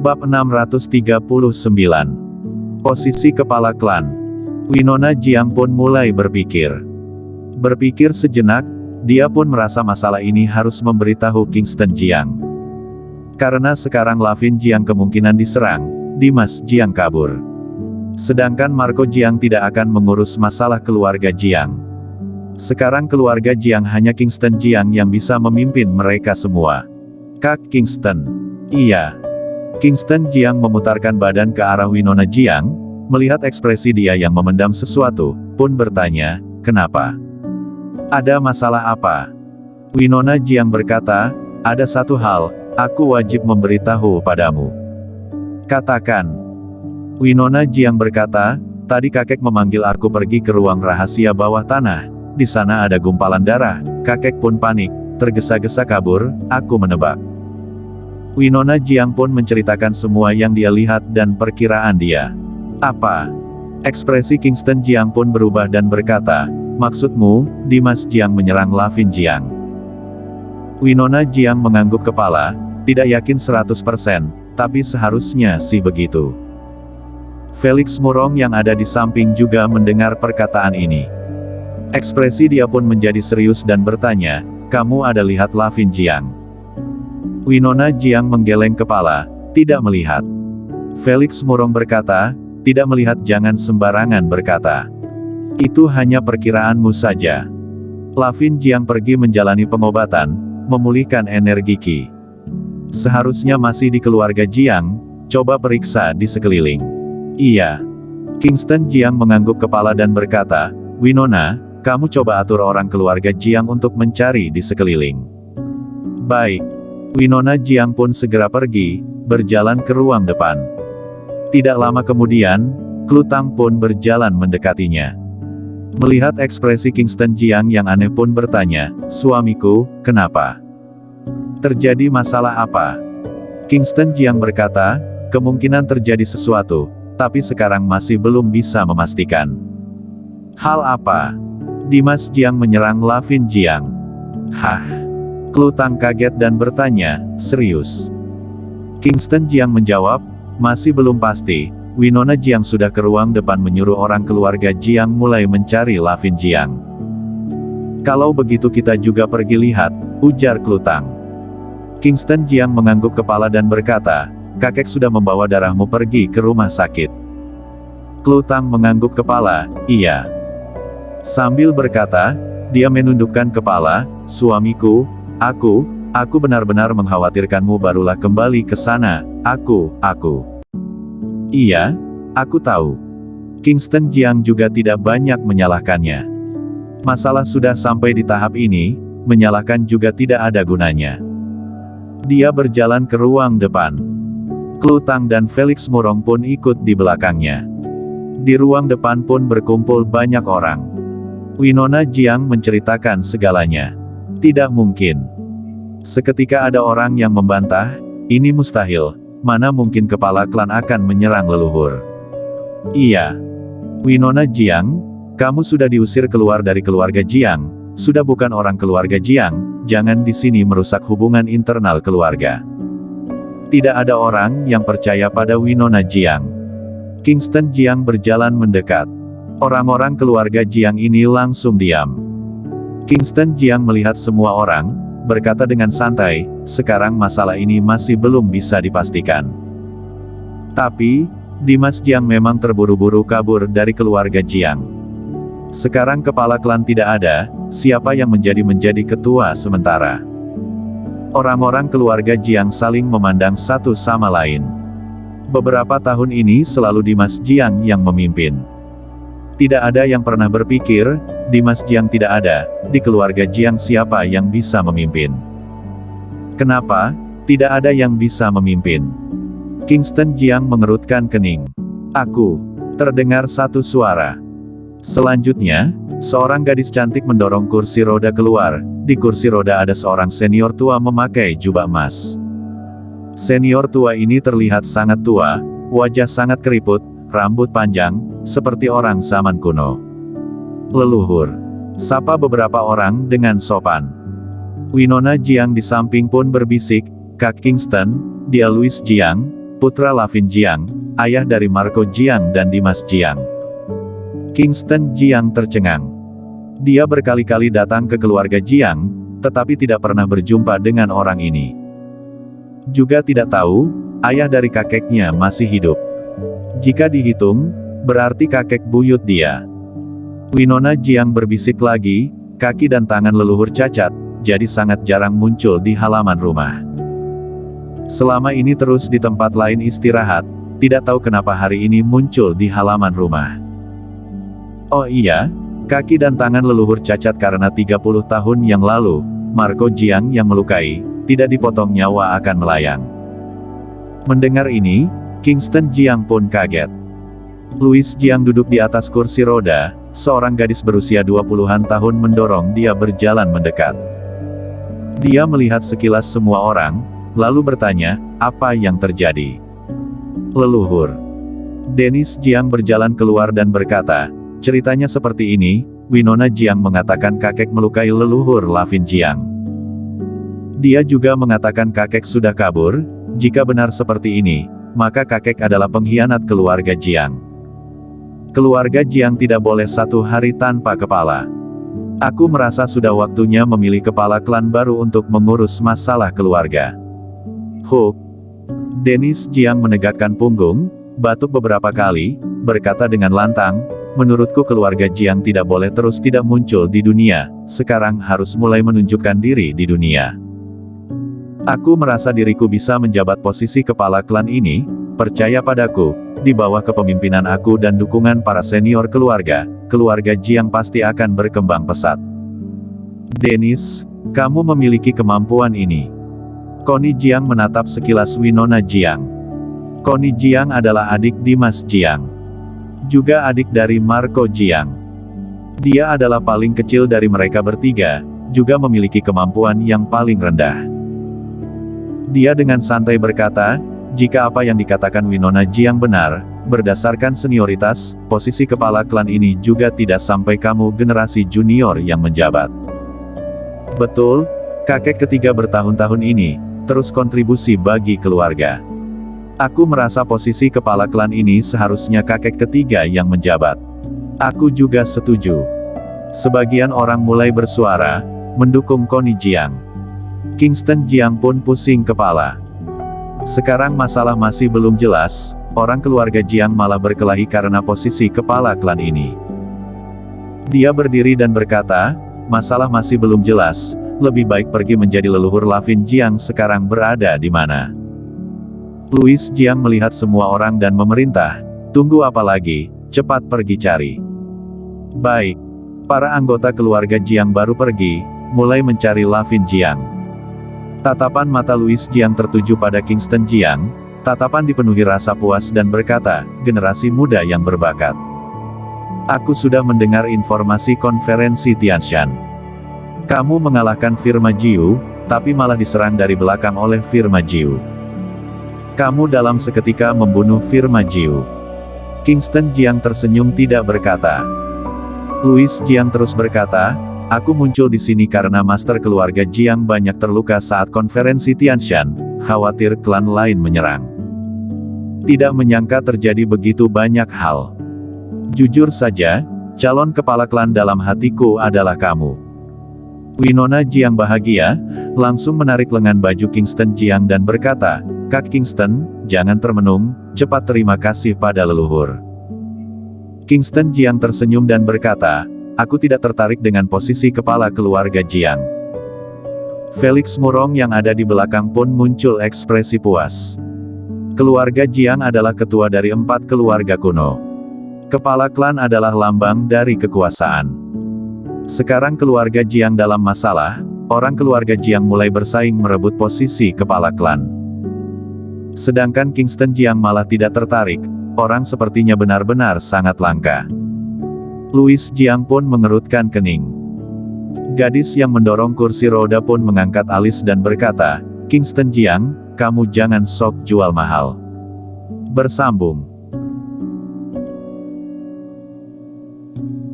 Bab 639. Posisi Kepala Klan. Winona Jiang pun mulai berpikir. Berpikir sejenak, dia pun merasa masalah ini harus memberitahu Kingston Jiang. Karena sekarang Lavin Jiang kemungkinan diserang, Dimas Jiang kabur. Sedangkan Marco Jiang tidak akan mengurus masalah keluarga Jiang. Sekarang keluarga Jiang hanya Kingston Jiang yang bisa memimpin mereka semua. Kak Kingston. Iya. Kingston Jiang memutarkan badan ke arah Winona Jiang, melihat ekspresi dia yang memendam sesuatu, pun bertanya, kenapa? Ada masalah apa? Winona Jiang berkata, ada satu hal, aku wajib memberitahu padamu. Katakan. Winona Jiang berkata, tadi kakek memanggil aku pergi ke ruang rahasia bawah tanah, di sana ada gumpalan darah, kakek pun panik, tergesa-gesa kabur, aku menebak. Winona Jiang pun menceritakan semua yang dia lihat dan perkiraan dia. Apa? Ekspresi Kingston Jiang pun berubah dan berkata, maksudmu, Dimas Jiang menyerang Lavin Jiang. Winona Jiang mengangguk kepala, tidak yakin 100%, tapi seharusnya sih begitu. Felix Murong yang ada di samping juga mendengar perkataan ini. Ekspresi dia pun menjadi serius dan bertanya, kamu ada lihat Lavin Jiang? Winona Jiang menggeleng kepala, tidak melihat. Felix Murong berkata, tidak melihat jangan sembarangan berkata. Itu hanya perkiraanmu saja. Lavin Jiang pergi menjalani pengobatan, memulihkan energi Qi. Seharusnya masih di keluarga Jiang, coba periksa di sekeliling. Iya. Kingston Jiang mengangguk kepala dan berkata, Winona, kamu coba atur orang keluarga Jiang untuk mencari di sekeliling. Baik. Winona Jiang pun segera pergi, berjalan ke ruang depan. Tidak lama kemudian, Klutang pun berjalan mendekatinya. Melihat ekspresi Kingston Jiang yang aneh pun bertanya, suamiku, kenapa? Terjadi masalah apa? Kingston Jiang berkata, kemungkinan terjadi sesuatu, tapi sekarang masih belum bisa memastikan. Hal apa? Dimas Jiang menyerang Lavin Jiang. Hah? Klutang kaget dan bertanya, serius? Kingston Jiang menjawab, masih belum pasti. Winona Jiang sudah ke ruang depan menyuruh orang keluarga Jiang mulai mencari Lavin Jiang. Kalau begitu kita juga pergi lihat, ujar Klutang. Kingston Jiang mengangguk kepala dan berkata, kakek sudah membawa darahmu pergi ke rumah sakit. Klutang mengangguk kepala, iya. Sambil berkata, dia menundukkan kepala, suamiku, Aku benar-benar mengkhawatirkanmu barulah kembali ke sana, aku. Iya, aku tahu. Kingston Jiang juga tidak banyak menyalahkannya. Masalah sudah sampai di tahap ini, menyalahkan juga tidak ada gunanya. Dia berjalan ke ruang depan. Klutang dan Felix Murong pun ikut di belakangnya. Di ruang depan pun berkumpul banyak orang. Winona Jiang menceritakan segalanya. Tidak mungkin. Seketika ada orang yang membantah, ini mustahil, mana mungkin kepala klan akan menyerang leluhur. Iya. Winona Jiang, kamu sudah diusir keluar dari keluarga Jiang, sudah bukan orang keluarga Jiang, jangan di sini merusak hubungan internal keluarga. Tidak ada orang yang percaya pada Winona Jiang. Kingston Jiang berjalan mendekat. Orang-orang keluarga Jiang ini langsung diam. Kingston Jiang melihat semua orang, berkata dengan santai, sekarang masalah ini masih belum bisa dipastikan. Tapi, Dimas Jiang memang terburu-buru kabur dari keluarga Jiang. Sekarang kepala klan tidak ada, siapa yang menjadi ketua sementara? Orang-orang keluarga Jiang saling memandang satu sama lain. Beberapa tahun ini selalu Dimas Jiang yang memimpin. Tidak ada yang pernah berpikir, Dimas Jiang tidak ada, di keluarga Jiang siapa yang bisa memimpin. Kenapa, tidak ada yang bisa memimpin? Kingston Jiang mengerutkan kening. Terdengar satu suara. Selanjutnya, seorang gadis cantik mendorong kursi roda keluar, di kursi roda ada seorang senior tua memakai jubah emas. Senior tua ini terlihat sangat tua, wajah sangat keriput, rambut panjang, seperti orang zaman kuno. Leluhur. Sapa beberapa orang dengan sopan. Winona Jiang di samping pun berbisik, Kak Kingston, dia Louis Jiang, putra Lavin Jiang, ayah dari Marco Jiang dan Dimas Jiang. Kingston Jiang tercengang. Dia berkali-kali datang ke keluarga Jiang, tetapi tidak pernah berjumpa dengan orang ini. Juga tidak tahu, ayah dari kakeknya masih hidup. Jika dihitung, berarti kakek buyut dia. Winona Jiang berbisik lagi, kaki dan tangan leluhur cacat, jadi sangat jarang muncul di halaman rumah. Selama ini terus di tempat lain istirahat, tidak tahu kenapa hari ini muncul di halaman rumah. Oh iya, kaki dan tangan leluhur cacat karena 30 tahun yang lalu, Marco Jiang yang melukai, tidak dipotong nyawa akan melayang. Mendengar ini, Kingston Jiang pun kaget. Louis Jiang duduk di atas kursi roda, seorang gadis berusia 20-an tahun mendorong dia berjalan mendekat. Dia melihat sekilas semua orang, lalu bertanya, apa yang terjadi? Leluhur. Dennis Jiang berjalan keluar dan berkata, ceritanya seperti ini, Winona Jiang mengatakan kakek melukai leluhur Lavin Jiang. Dia juga mengatakan kakek sudah kabur, jika benar seperti ini, maka kakek adalah pengkhianat keluarga Jiang. Keluarga Jiang tidak boleh satu hari tanpa kepala. Aku merasa sudah waktunya memilih kepala klan baru untuk mengurus masalah keluarga. Hook. Dennis Jiang menegakkan punggung, batuk beberapa kali, berkata dengan lantang, menurutku keluarga Jiang tidak boleh terus tidak muncul di dunia, sekarang harus mulai menunjukkan diri di dunia. Aku merasa diriku bisa menjabat posisi kepala klan ini, percaya padaku. Di bawah kepemimpinan aku dan dukungan para senior keluarga Jiang pasti akan berkembang pesat. Dennis, kamu memiliki kemampuan ini. Connie Jiang menatap sekilas Winona Jiang. Connie Jiang adalah adik Dimas Jiang. Juga adik dari Marco Jiang. Dia adalah paling kecil dari mereka bertiga, juga memiliki kemampuan yang paling rendah. Dia dengan santai berkata, jika apa yang dikatakan Winona Jiang benar, berdasarkan senioritas, posisi kepala klan ini juga tidak sampai kamu generasi junior yang menjabat. Betul, kakek ketiga bertahun-tahun ini, terus kontribusi bagi keluarga. Aku merasa posisi kepala klan ini seharusnya kakek ketiga yang menjabat. Aku juga setuju. Sebagian orang mulai bersuara, mendukung Connie Jiang. Kingston Jiang pun pusing kepala. Sekarang masalah masih belum jelas, orang keluarga Jiang malah berkelahi karena posisi kepala klan ini. Dia berdiri dan berkata, masalah masih belum jelas, lebih baik pergi menjadi leluhur Lavin Jiang sekarang berada di mana. Louis Jiang melihat semua orang dan memerintah, tunggu apa lagi, cepat pergi cari. Baik. Para anggota keluarga Jiang baru pergi, mulai mencari Lavin Jiang. Tatapan mata Louis Jiang tertuju pada Kingston Jiang, tatapan dipenuhi rasa puas dan berkata, generasi muda yang berbakat. Aku sudah mendengar informasi konferensi Tianshan. Kamu mengalahkan Firma Jiu, tapi malah diserang dari belakang oleh Firma Jiu. Kamu dalam seketika membunuh Firma Jiu. Kingston Jiang tersenyum tidak berkata. Louis Jiang terus berkata, aku muncul di sini karena master keluarga Jiang banyak terluka saat konferensi Tianshan, khawatir klan lain menyerang. Tidak menyangka terjadi begitu banyak hal. Jujur saja, calon kepala klan dalam hatiku adalah kamu. Winona Jiang bahagia, langsung menarik lengan baju Kingston Jiang dan berkata, Kak Kingston, jangan termenung, cepat terima kasih pada leluhur. Kingston Jiang tersenyum dan berkata, aku tidak tertarik dengan posisi kepala keluarga Jiang. Felix Murong yang ada di belakang pun muncul ekspresi puas. Keluarga Jiang adalah ketua dari 4 keluarga kuno. Kepala klan adalah lambang dari kekuasaan. Sekarang keluarga Jiang dalam masalah, orang keluarga Jiang mulai bersaing merebut posisi kepala klan. Sedangkan Kingston Jiang malah tidak tertarik, orang sepertinya benar-benar sangat langka. Louis Jiang pun mengerutkan kening. Gadis yang mendorong kursi roda pun mengangkat alis dan berkata, Kingston Jiang, kamu jangan sok jual mahal. Bersambung.